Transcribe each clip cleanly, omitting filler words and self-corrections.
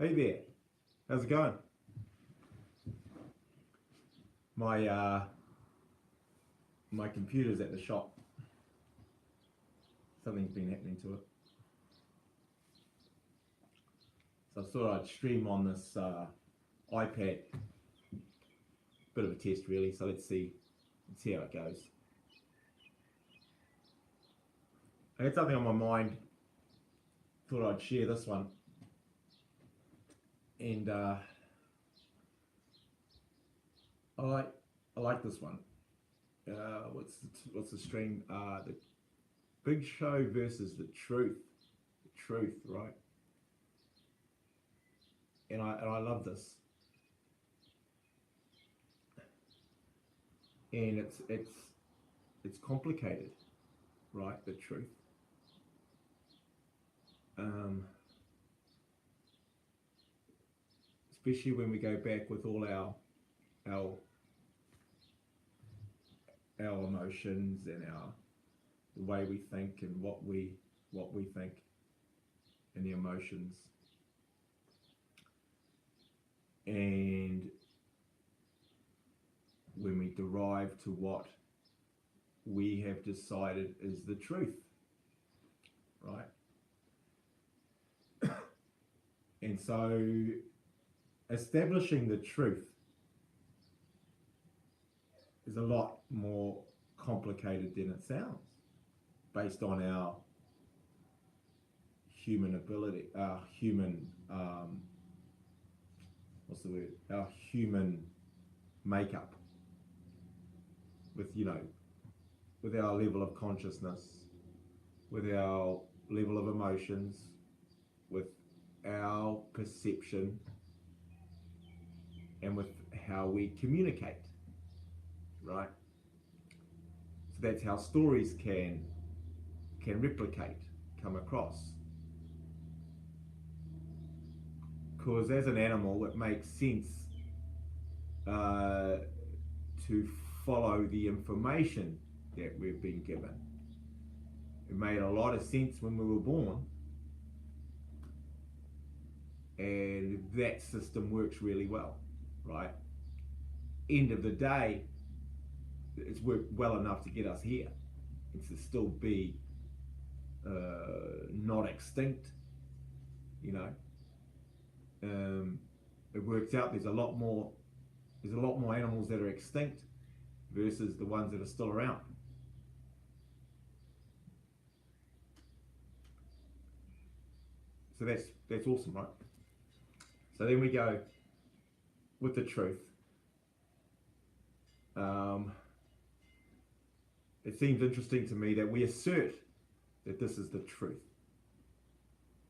Hey there, how's it going? My computer's at the shop. Something's been happening to it, so I thought I'd stream on this iPad. Bit of a test, really. So let's see how it goes. I had something on my mind. Thought I'd share this one, and I like this one. What's the stream? The Big Show versus the truth. The truth, right? And I love this. And it's complicated, right? The truth. Especially when we go back with all our emotions and the way we think and what we think and the emotions, and when we derive to what we have decided is the truth, right? And so establishing the truth is a lot more complicated than it sounds, based on our human ability, our human our human makeup, with with our level of consciousness, with our level of emotions, with our perception, and with how we communicate, right? So that's how stories can replicate, come across. Because as an animal, it makes sense to follow the information that we've been given. It made a lot of sense when we were born, and that system works really well, right? End of the day, it's worked well enough to get us here. It's to still be not extinct, you know. It works out. There's a lot more animals that are extinct versus the ones that are still around. So that's awesome, right? So then we go with the truth. It seems interesting to me that we assert that this is the truth,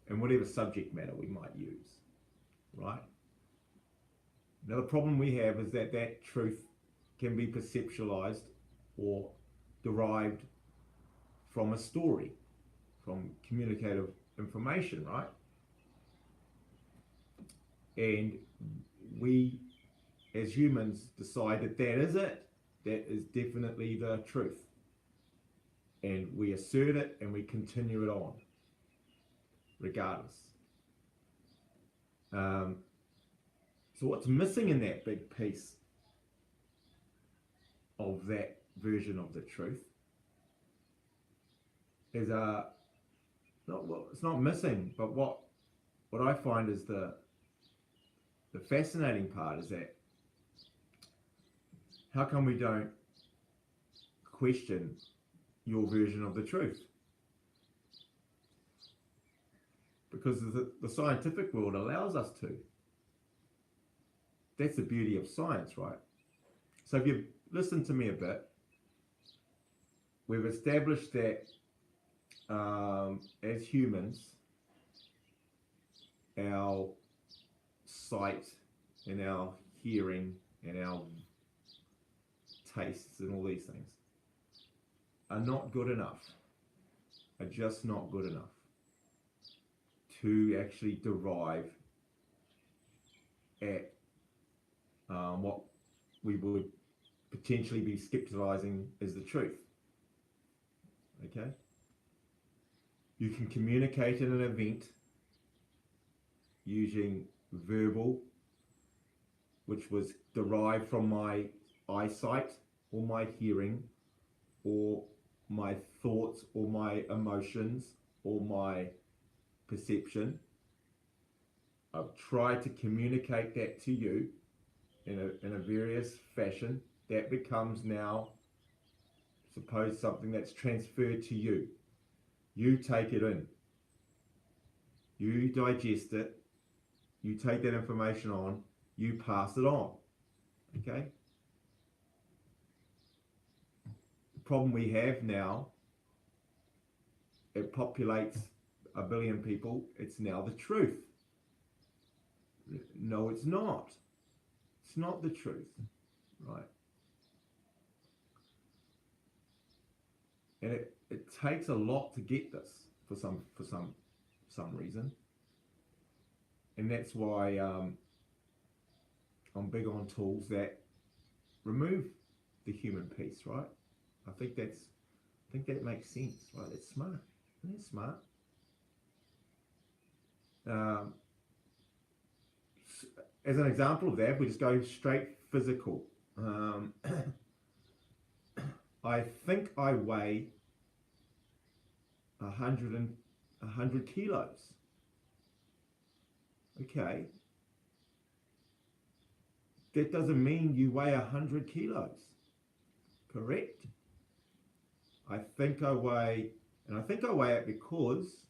and whatever subject matter we might use, right? Now the problem we have is that truth can be perceptualized or derived from a story, from communicative information, right? And we as humans decide that is it, that is definitely the truth, and we assert it and we continue it on regardless. So what's missing in that big piece of that version of the truth is it's not missing, but what I find is the fascinating part is that how come we don't question your version of the truth? Because the scientific world allows us to. That's the beauty of science, right? So if you've listened to me a bit, we've established that as humans, our sight and our hearing and our tastes and all these things are not good enough, are just not good enough to actually derive at what we would potentially be skepticizing as the truth. Okay? You can communicate in an event using verbal, which was derived from my eyesight or my hearing or my thoughts or my emotions or my perception. I've tried to communicate that to you in a various fashion. That becomes now, suppose, something that's transferred to you. You take it in. You digest it. You take that information on. You pass it on. Okay? The problem we have now, it populates 1 billion people. It's now the truth. No, it's not. It's not the truth, right? And it takes a lot to get this for some reason, and that's why I'm big on tools that remove the human piece, right? I think that makes sense, right? It's smart. Isn't it smart? As an example of that, we just go straight physical. I think I weigh 100 kilos. Okay. That doesn't mean you weigh 100 kilos. Correct? I think I weigh it because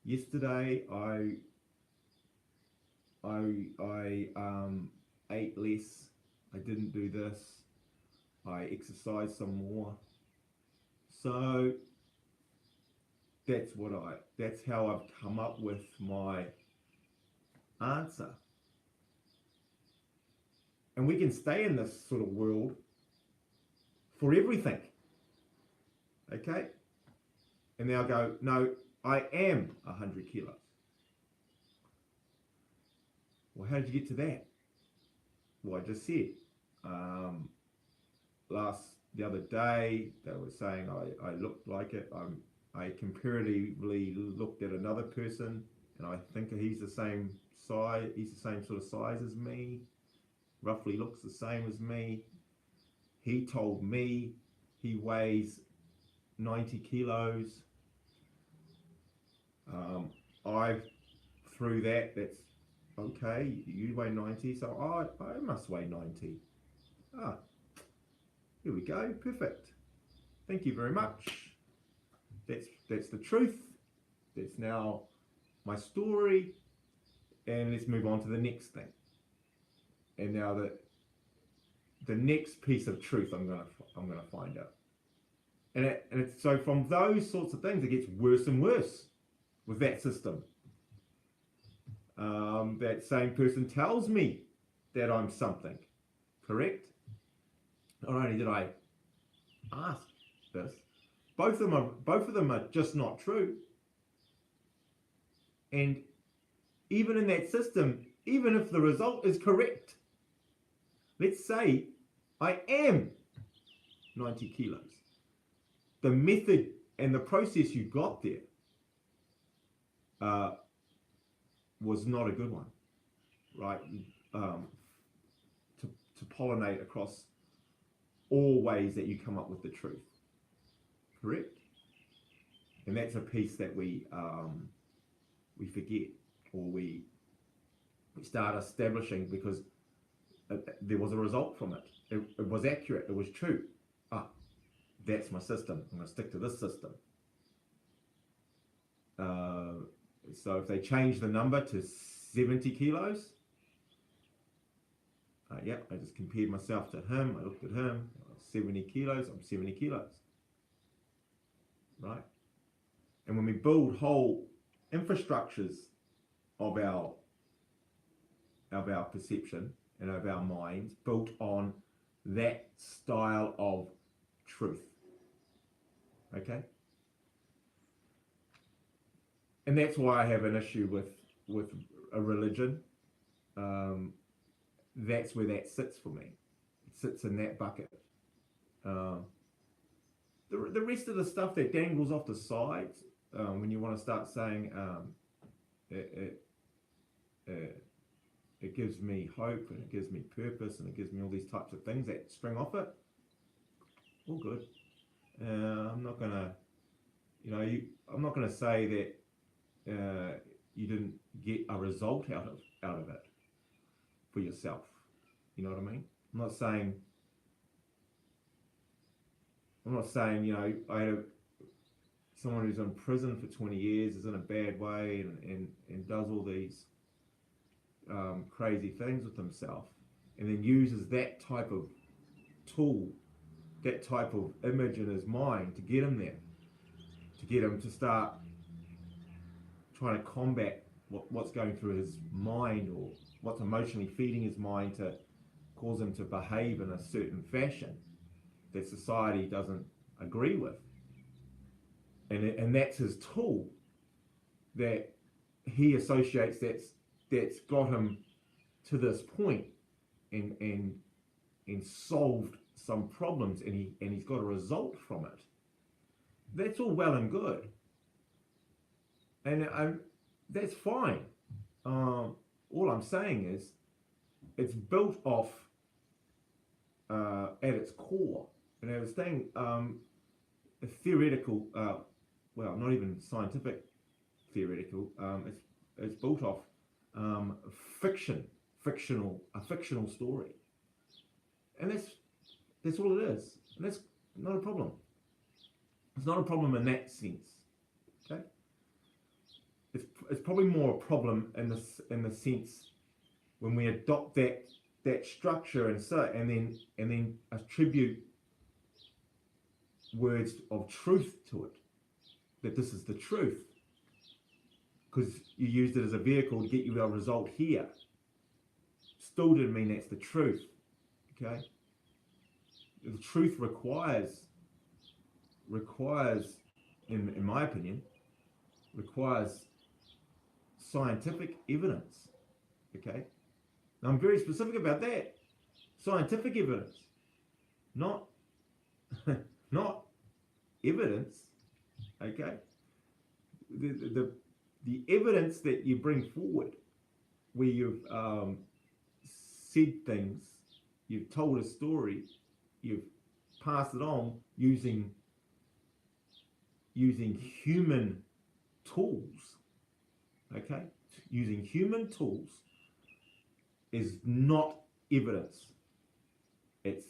yesterday I ate less. I didn't do this. I exercised some more. So that's how I've come up with my answer. And we can stay in this sort of world for everything. Okay? And now go, no, I am 100 kilos. Well, how did you get to that? Well, I just said, the other day, they were saying I looked like it. I comparatively looked at another person, and I think he's the same size. He's the same sort of size as me. Roughly looks the same as me. He told me he weighs 90 kilos. I threw that's okay. You weigh 90, so I must weigh 90. Here we go. Perfect. Thank you very much. That's the truth. That's now my story, and let's move on to the next thing. And now the next piece of truth I'm gonna find out. And it's so from those sorts of things, it gets worse and worse with that system. That same person tells me that I'm something. Correct? Not only did I ask this, both of them are just not true. And even in that system, even if the result is correct, let's say I am 90 kilos. The method and the process you got there was not a good one, right? To pollinate across all ways that you come up with the truth, correct? And that's a piece that we forget, or we start establishing because there was a result from it. It was accurate. It was true. That's my system. I'm going to stick to this system. So if they change the number to 70 kilos, I just compared myself to him. I looked at him. 70 kilos. I'm 70 kilos. Right? And when we build whole infrastructures of our perception and of our minds built on that style of truth. Okay? And that's why I have an issue with a religion. That's where that sits for me. It sits in that bucket. The rest of the stuff that dangles off the sides, when you want to start saying uh, it gives me hope, and it gives me purpose, and it gives me all these types of things that spring off it, all good. I'm not gonna, I'm not gonna say that you didn't get a result out of it for yourself. You know what I mean? I'm not saying I had someone who's in prison for 20 years is in a bad way and does all these crazy things with himself, and then uses that type of tool, that type of image in his mind to get him there, to get him to start trying to combat what's going through his mind, or what's emotionally feeding his mind to cause him to behave in a certain fashion that society doesn't agree with. And that's his tool that he associates that's got him to this point and solved some problems, and he's got a result from it. That's all well and good, and that's fine. All I'm saying is it's built off at its core, and I was saying a theoretical, well, not even scientific theoretical. It's built off a fictional story, and that's all it is, and that's not a problem. It's not a problem in that sense. Okay, it's probably more a problem in the sense when we adopt that structure and then attribute words of truth to it, that this is the truth, because you used it as a vehicle to get you a result here. Still didn't mean that's the truth. Okay, the truth requires, in my opinion, requires scientific evidence. Okay, now I'm very specific about that. Scientific evidence, not not evidence. Okay, the evidence that you bring forward, where you've said things, you've told a story, you've passed it on using human tools. Okay, using human tools is not evidence. It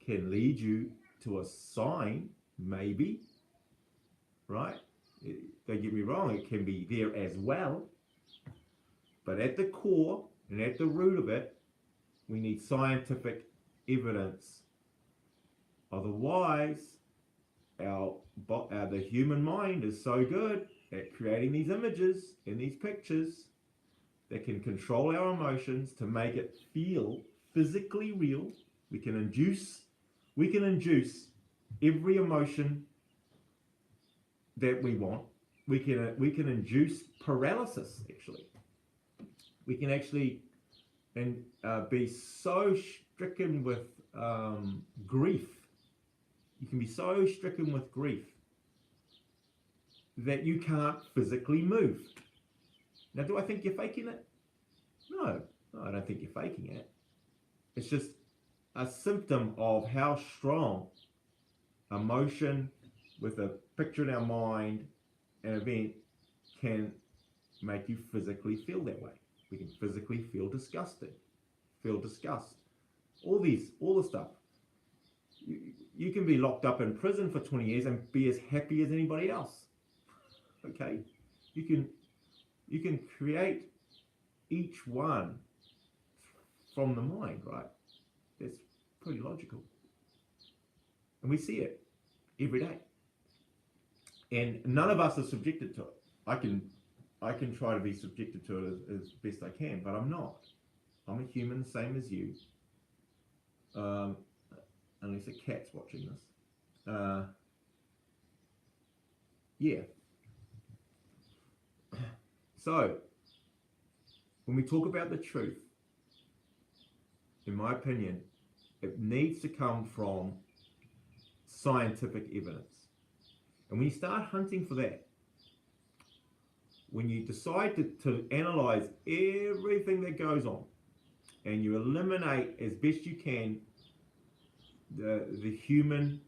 can lead you to a sign, maybe, right? Don't get me wrong, it can be there as well, but at the core and at the root of it, we need scientific evidence. Otherwise, the human mind is so good at creating these images and these pictures that can control our emotions to make it feel physically real. We can induce every emotion that we want. We can induce paralysis. Actually, we can actually be so stricken with grief. You can be so stricken with grief that you can't physically move. Now, do I think you're faking it? No, I don't think you're faking it. It's just a symptom of how strong emotion with a picture in our mind, an event, can make you physically feel that way. We can physically feel disgusted, feel disgust. All the stuff. You can be locked up in prison for 20 years and be as happy as anybody else. Okay? You can create each one from the mind, right? That's pretty logical. And we see it every day. And none of us are subjected to it. I can try to be subjected to it as best I can, but I'm not. I'm a human, same as you. Unless a cat's watching this. Yeah. So, when we talk about the truth, in my opinion, it needs to come from scientific evidence. And when you start hunting for that, when you decide to analyze everything that goes on and you eliminate as best you can the human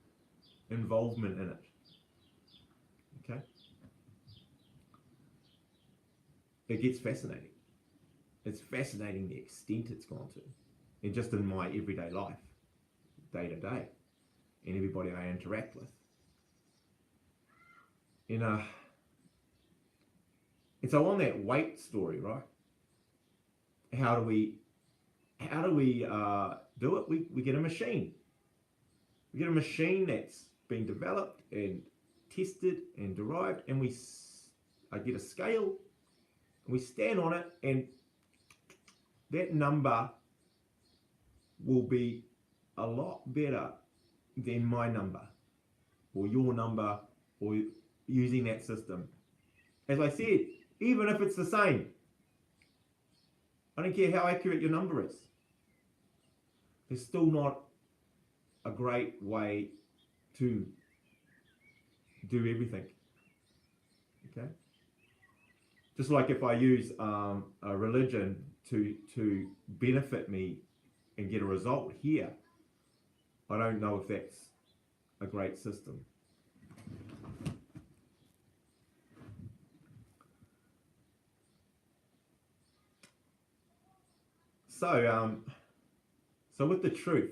involvement in it, okay, it gets fascinating. It's fascinating the extent it's gone to, and just in my everyday life, day to day, and everybody I interact with. And so on that weight story, right? How do we do it? We get a machine. We get a machine that's been developed and tested and derived, and I get a scale, and we stand on it, and that number will be a lot better than my number or your number or using that system. As I said, even if it's the same, I don't care how accurate your number is. It's still not a great way to do everything. Okay? Just like if I use a religion to benefit me and get a result here, I don't know if that's a great system. So with the truth,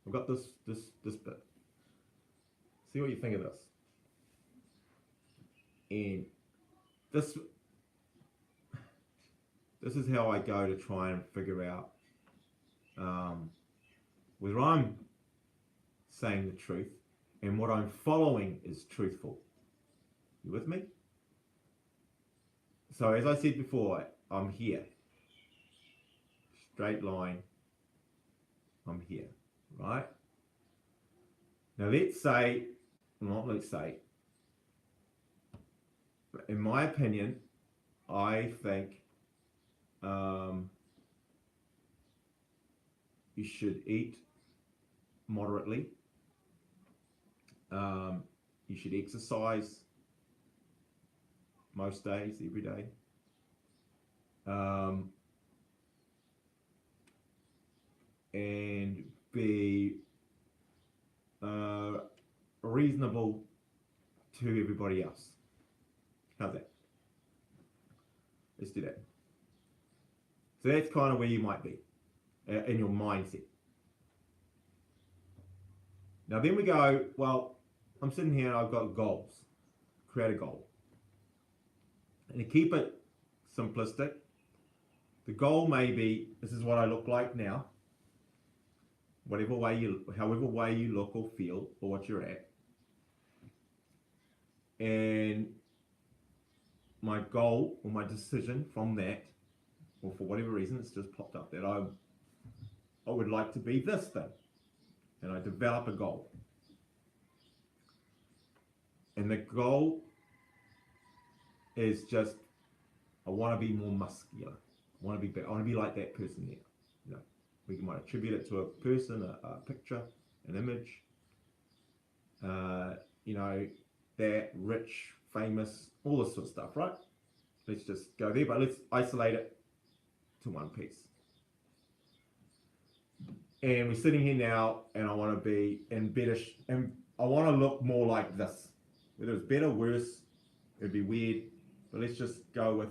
I've got this bit. See what you think of this. And this is how I go to try and figure out whether I'm saying the truth and what I'm following is truthful. You with me? So as I said before, I'm here. Straight line. I'm here, right? Now let's say, in my opinion, I think you should eat moderately. You should exercise most days, every day. And be reasonable to everybody else. How's that? Let's do that. So that's kind of where you might be in your mindset. Now then we go, well, I'm sitting here and I've got goals. Create a goal. And to keep it simplistic, the goal may be, this is what I look like now. However way you look or feel or what you're at. And my goal or my decision from that, or for whatever reason, it's just popped up that I would like to be this thing. And I develop a goal. And the goal is just, I want to be more muscular. I want to be like that person there. You know, we might attribute it to a person, a picture, an image. You know, that rich, famous, all this sort of stuff, right? Let's just go there, but let's isolate it to one piece. And we're sitting here now, and I want to be in better, and I want to look more like this. Whether it's better, worse, it'd be weird, but let's just go with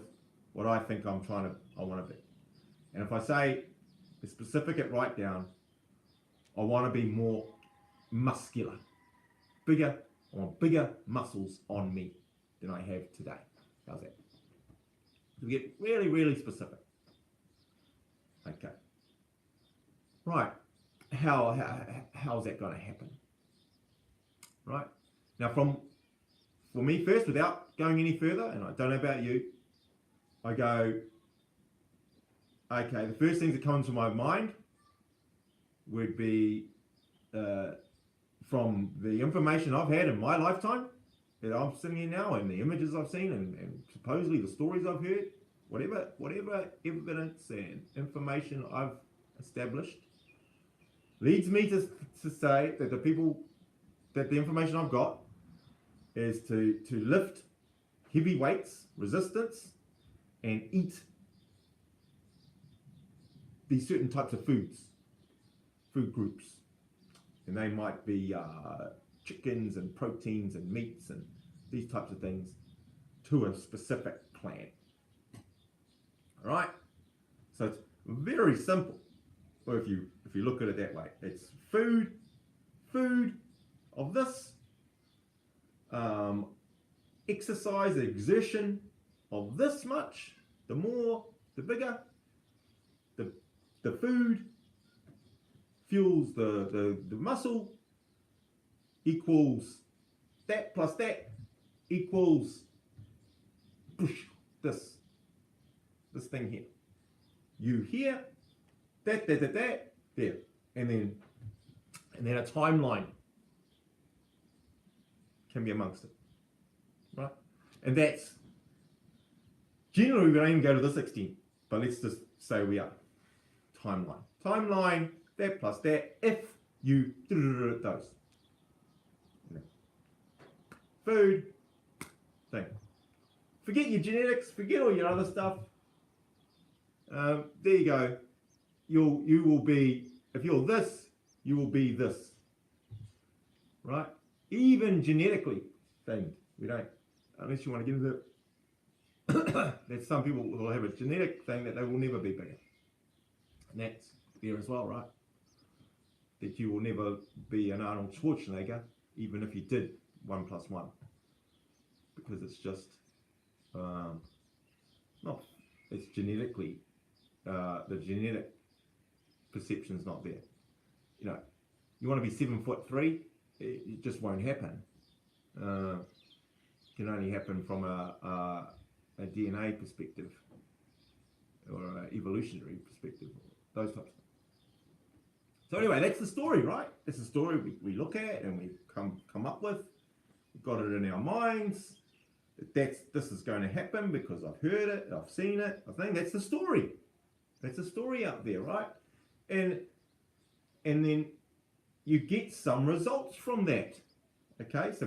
what I think I want to be. And if I say, be specific it right down, I want to be more muscular, bigger. I want bigger muscles on me than I have today. How's that? We get really, really specific. Okay. Right. How's that going to happen? Right. Now, for me first, without going any further, and I don't know about you, I go, okay, the first things that come into my mind would be from the information I've had in my lifetime, that I'm sitting here now, and the images I've seen, and supposedly the stories I've heard, whatever evidence and information I've established, leads me to say that the information I've got is to lift heavy weights, resistance, and eat these certain types of food groups. And they might be chickens and proteins and meats and these types of things to a specific plant. All right? So it's very simple. Or if you look at it that way, it's food of this, exercise, exertion of this much, the more, the bigger, the food fuels the muscle, equals that plus that equals this thing here. You here, that, there. And then a timeline can be amongst it. Right? And that's generally we don't even go to this extent, but let's just say we are. Timeline, that plus that, if you do those. Food, thing. Forget your genetics, forget all your other stuff. There you go. You will be, if you're this, you will be this. Right? Even genetically thing. We don't, unless you want to get into it. There's some people will have a genetic thing that they will never be bigger. And that's there as well, right? That you will never be an Arnold Schwarzenegger, even if you did 1 + 1. Because it's just, it's genetically, the genetic perception's not there. You know, you want to be 7'3", it just won't happen. It can only happen from a DNA perspective or an evolutionary perspective, those types of things. So anyway, that's the story, right? It's the story we look at and we come up with. We've got it in our minds. This is going to happen because I've heard it, I've seen it. I think that's the story. That's the story out there, right? And then you get some results from that. Okay, so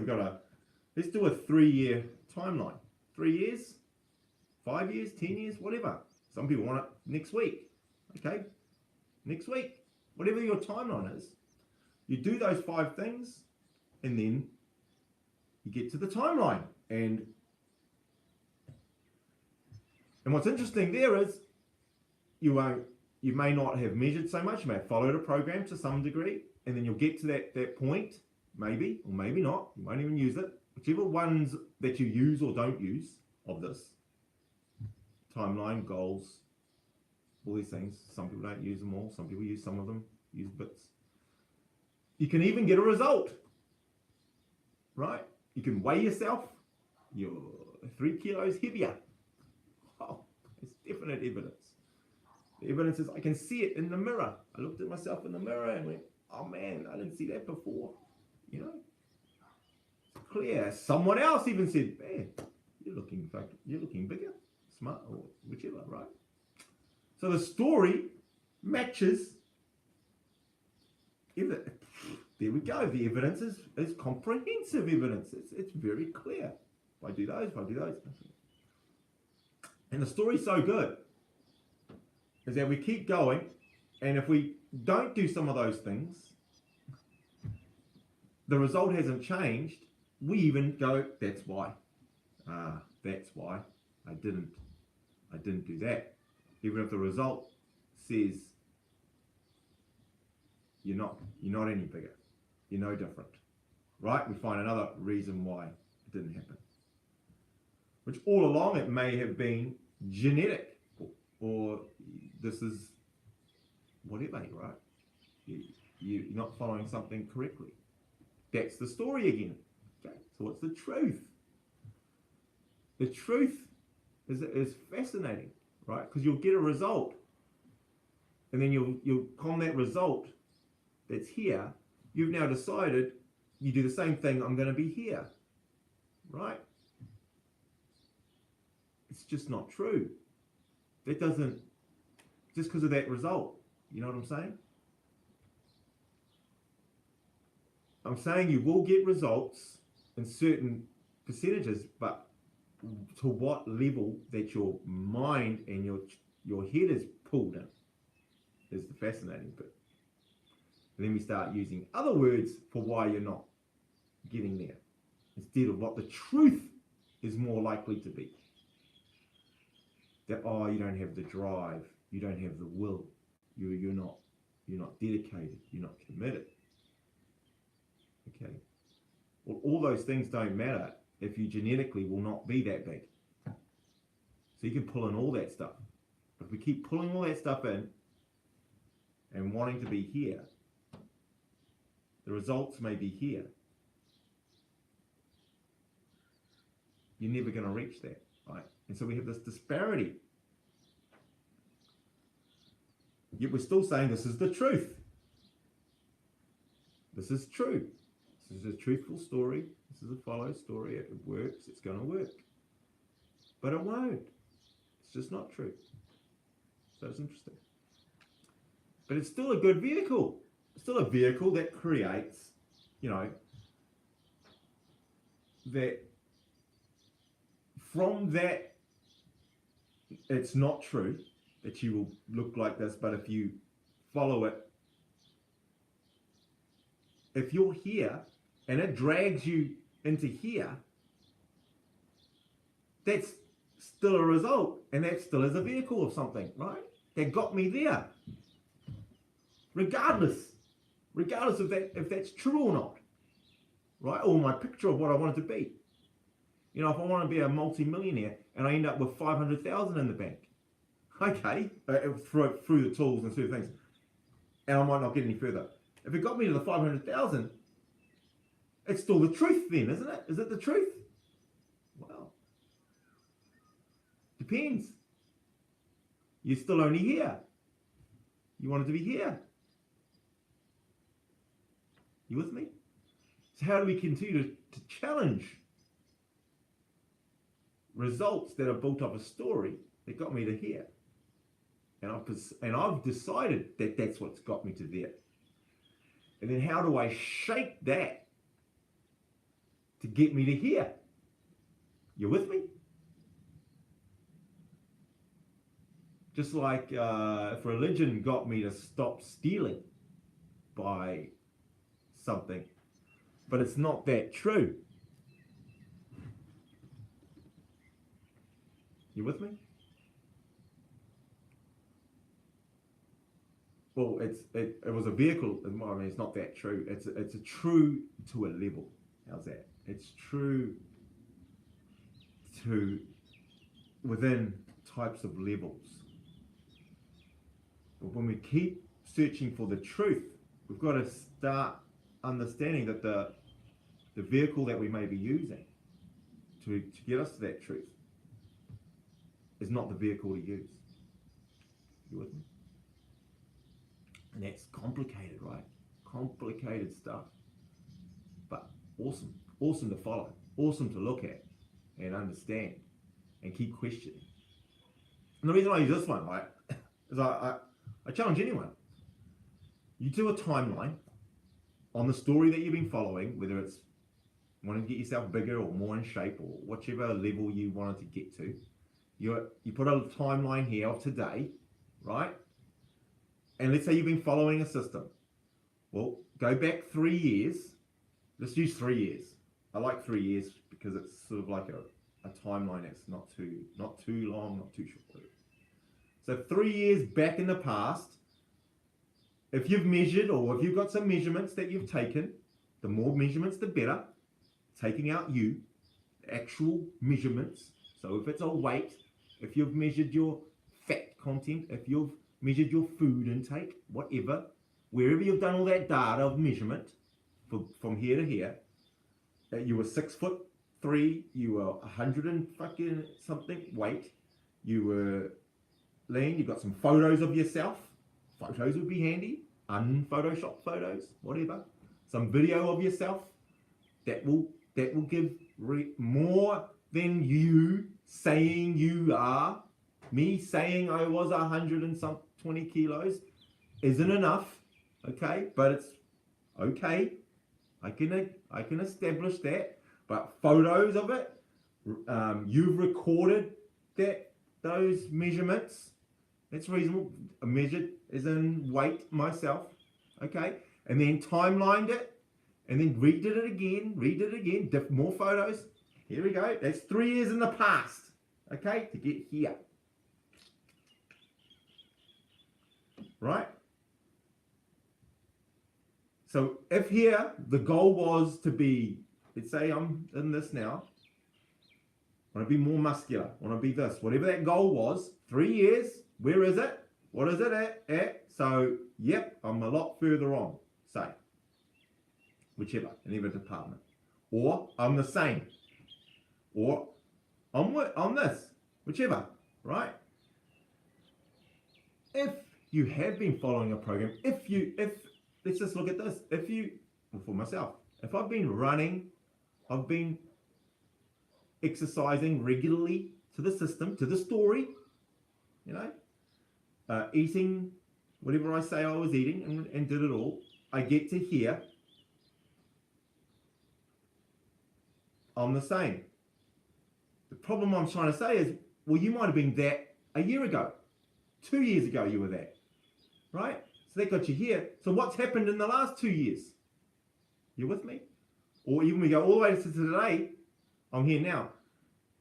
let's do a 3-year timeline. 3 years, 5 years, 10 years, whatever. Some people want it next week. Okay, next week. Whatever your timeline is, you do those 5 things, and then you get to the timeline. And what's interesting there is you may not have measured so much, you may have followed a program to some degree, and then you'll get to that point, maybe, or maybe not, you won't even use it. Whichever ones that you use or don't use of this, timeline, goals, all these things. Some people don't use them all, some people use some of them, use bits. You can even get a result, right? You can weigh yourself, you're 3 kilos heavier. Oh, it's definite evidence. The evidence is I can see it in the mirror. I looked at myself in the mirror and went, oh man, I didn't see that before. You know, it's clear. Someone else even said, man, you're looking bigger, smart, or whichever, right? So the story matches. There we go. The evidence is comprehensive evidence. It's very clear. If I do those. And the story's so good is that we keep going, and if we don't do some of those things, the result hasn't changed. We even go, that's why. That's why I didn't do that. Even if the result says you're not any bigger, you're no different, right? We find another reason why it didn't happen, which all along it may have been genetic, or this is whatever, right? You're not following something correctly. That's the story again. Okay, so what's the truth? The truth is fascinating, right? Because you'll get a result, and then you'll con that result that's here. You've now decided you do the same thing. I'm going to be here, right? It's just not true. That doesn't, just because of that result. You know what I'm saying? I'm saying you will get results in certain percentages, but to what level that your mind and your head is pulled in is the fascinating bit. And then we start using other words for why you're not getting there, instead of what the truth is more likely to be. That, oh, you don't have the drive, you don't have the will, you're not dedicated, you're not committed. Okay. Well, all those things don't matter if you genetically will not be that big. So you can pull in all that stuff. But if we keep pulling all that stuff in and wanting to be here, the results may be here. You're never going to reach that, right? And so we have this disparity. Yet we're still saying this is the truth. This is true. This is a truthful story. This is a follow story. It works. It's going to work. But it won't. It's just not true. So it's interesting. But it's still a good vehicle. It's still a vehicle that creates, that from that it's not true that you will look like this, but if you follow it, if you're here and it drags you into here, that's still a result, and that still is a vehicle of something, right? That got me there. Regardless of that, if that's true or not, right? Or my picture of what I want it to be. If I want to be a multi-millionaire and I end up with 500,000 in the bank, okay, through the tools and through things, and I might not get any further. If it got me to the 500,000, it's still the truth then, isn't it? Is it the truth? Well, depends. You're still only here. You wanted to be here. You with me? So how do we continue to challenge results that are built off a story that got me to here? And I've decided that that's what's got me to there. And then how do I shape that to get me to here? You with me? Just like if religion got me to stop stealing by something, but it's not that true. You with me? Well, it was a vehicle. I mean, it's not that true. It's a true to a level. How's that? It's true to within types of levels. But when we keep searching for the truth, we've got to start understanding that the vehicle that we may be using to get us to that truth is not the vehicle to use. You with me? And that's complicated, right? Complicated stuff. But awesome. Awesome to follow. Awesome to look at and understand and keep questioning. And the reason I use this one, right, is I challenge anyone. You do a timeline on the story that you've been following, whether it's wanting to get yourself bigger or more in shape or whichever level you wanted to get to. You put a timeline here of today, right? And let's say you've been following a system. Well, go back 3 years. Let's use 3 years. I like 3 years because it's sort of like a timeline that's not too long, not too short. So 3 years back in the past, if you've measured or if you've got some measurements that you've taken, the more measurements, the better. Taking out you, actual measurements. So if it's a weight, if you've measured your fat content, if you've measured your food intake, whatever, wherever you've done all that data of measurement from here to here, you were 6'3", you were 100 and fucking something weight, you were lean, you got some photos of yourself. Photos would be handy, unphotoshopped photos, whatever. Some video of yourself that will give more than you saying you are. Me saying I was 120 kilos isn't enough, okay? But it's okay. I can establish that. But photos of it, You've recorded those measurements. That's reasonable. I measured as in weight myself, okay, and then timelined it, and then redid it again, more photos. Here we go. That's 3 years in the past, okay, to get here, right? So if here the goal was to be, let's say I'm in this now, I want to be more muscular, I want to be this, whatever that goal was, 3 years, where is it? What is it at? So, yep, I'm a lot further on, say, whichever, in every department. Or I'm the same. Or I'm this, whichever, right? If you have been following a program, let's just look at this. For myself, if I've been running, I've been exercising regularly to the system, to the story, eating whatever I say I was eating and did it all, I get to here, I'm the same. The problem I'm trying to say is, well, you might have been that a year ago, 2 years ago you were that, right? So that got you here. So what's happened in the last 2 years? You with me? Or even we go all the way to today, I'm here now.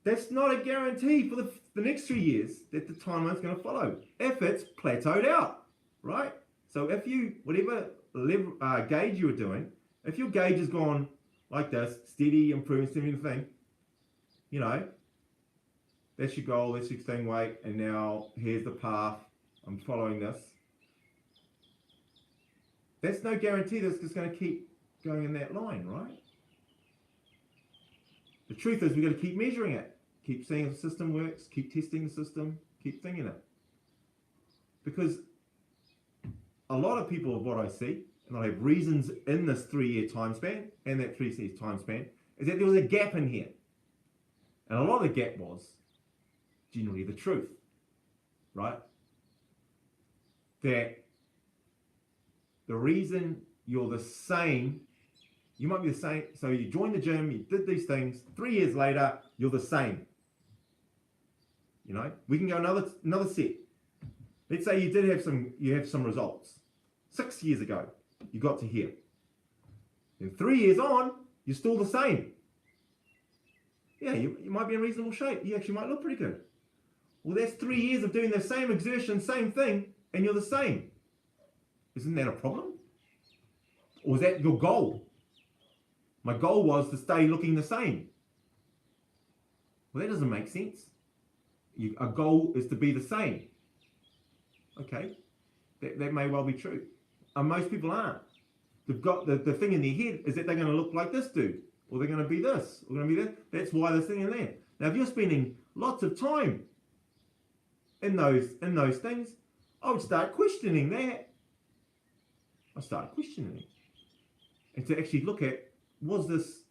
That's not a guarantee for the next 3 years that the timeline's going to follow if it's plateaued out, right? So if you, whatever level, gauge you were doing, if your gauge has gone like this, steady, improving, steady thing, that's your goal, that's your staying weight, and now here's the path, I'm following this. That's no guarantee that it's just going to keep going in that line, right? The truth is we've got to keep measuring it. Keep seeing if the system works, keep testing the system, keep thinking it. Because a lot of people of what I see, and I have reasons in this 3 year time span and that 3 year time span, is that there was a gap in here. And a lot of the gap was generally the truth, right? That the reason you're the same, you might be the same, so you joined the gym, you did these things, 3 years later, you're the same. We can go another set. Let's say you have some results. 6 years ago, you got to here. Then 3 years on, you're still the same. Yeah, you might be in reasonable shape. You actually might look pretty good. Well, that's 3 years of doing the same exertion, same thing, and you're the same. Isn't that a problem? Or is that your goal? My goal was to stay looking the same. Well, that doesn't make sense. A goal is to be the same. Okay, that may well be true. And most people aren't. They've got the thing in their head is that they're going to look like this dude, or they're going to be this, or they're going to be that. That's why they're sitting in there. Now, if you're spending lots of time in those things, I would start questioning that. I started questioning it, and to actually look at was this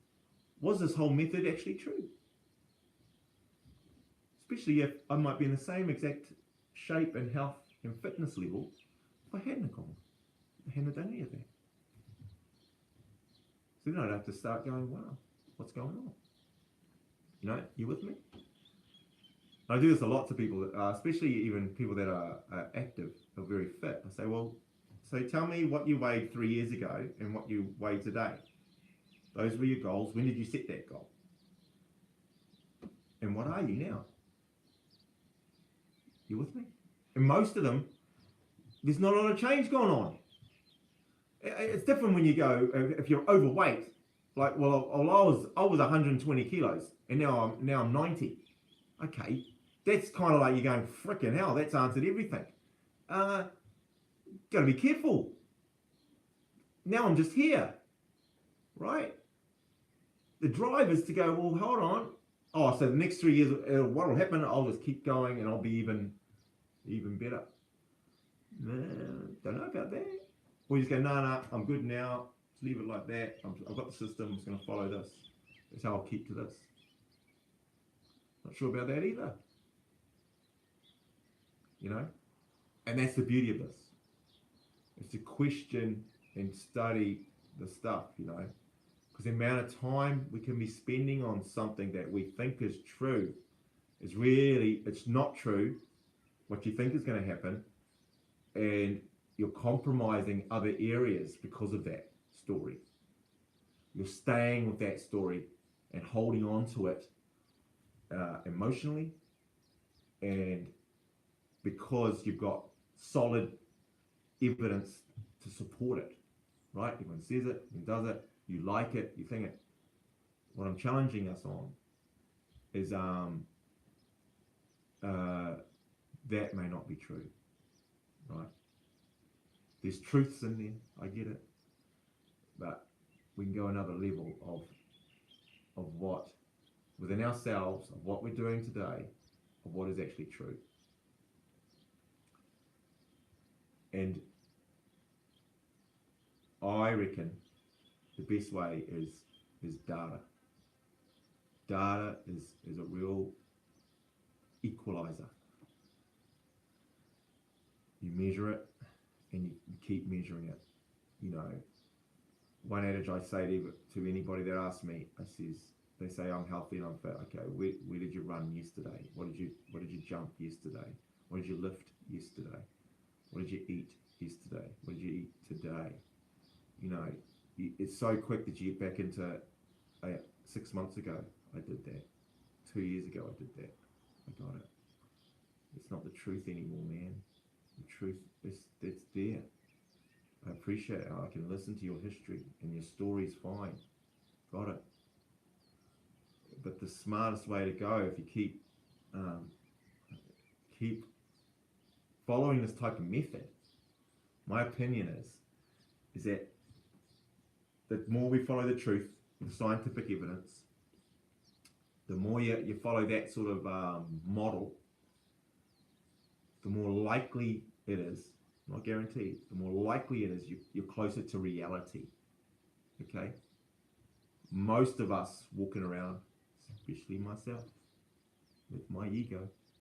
whole method actually true? Especially if I might be in the same exact shape and health and fitness level if I hadn't gone. I hadn't done any of that. So then I'd have to start going, wow, what's going on? You with me? I do this a lot to people, especially even people that are active, are very fit. I say, well, so tell me what you weighed 3 years ago and what you weigh today. Those were your goals. When did you set that goal? And what are you now? You with me? And most of them, there's not a lot of change going on. It's different when you go, if you're overweight, like, well, I was 120 kilos and now I'm 90. Okay, that's kind of like you're going, frickin' hell, that's answered everything. Got to be careful. Now I'm just here, right? The drive is to go, well, hold on. Oh, so the next 3 years, what will happen? I'll just keep going and I'll be even better. Don't know about that. Or you just go, no, I'm good now. Just leave it like that. I've got the system. I'm just going to follow this. That's how I'll keep to this. Not sure about that either. And that's the beauty of this. It's to question and study the stuff, Because the amount of time we can be spending on something that we think is true is really, it's not true, what you think is going to happen, and you're compromising other areas because of that story. You're staying with that story and holding on to it emotionally, and because you've got solid evidence to support it, right? Everyone says it, everyone does it, you like it, you think it. What I'm challenging us on is that may not be true, right? There's truths in there, I get it, but we can go another level of what, within ourselves, of what we're doing today, of what is actually true. And I reckon the best way is data. Data is a real equalizer. You measure it and you keep measuring it. You know, one adage I say to anybody that asks me, they say I'm healthy and I'm fit. Okay, where did you run yesterday? What did you jump yesterday? What did you lift yesterday? What did you eat yesterday? What did you eat today? You know, it's so quick that you get back into 6 months ago I did that. 2 years ago I did that. I got it. It's not the truth anymore, man. The truth is that's there. I appreciate it. I can listen to your history and your story's fine. Got it. But the smartest way to go, if you keep following this type of method, my opinion is that the more we follow the truth, the scientific evidence, the more you follow that sort of model, the more likely it is, not guaranteed, the more likely it is you're closer to reality. Okay? Most of us walking around, especially myself, with my ego,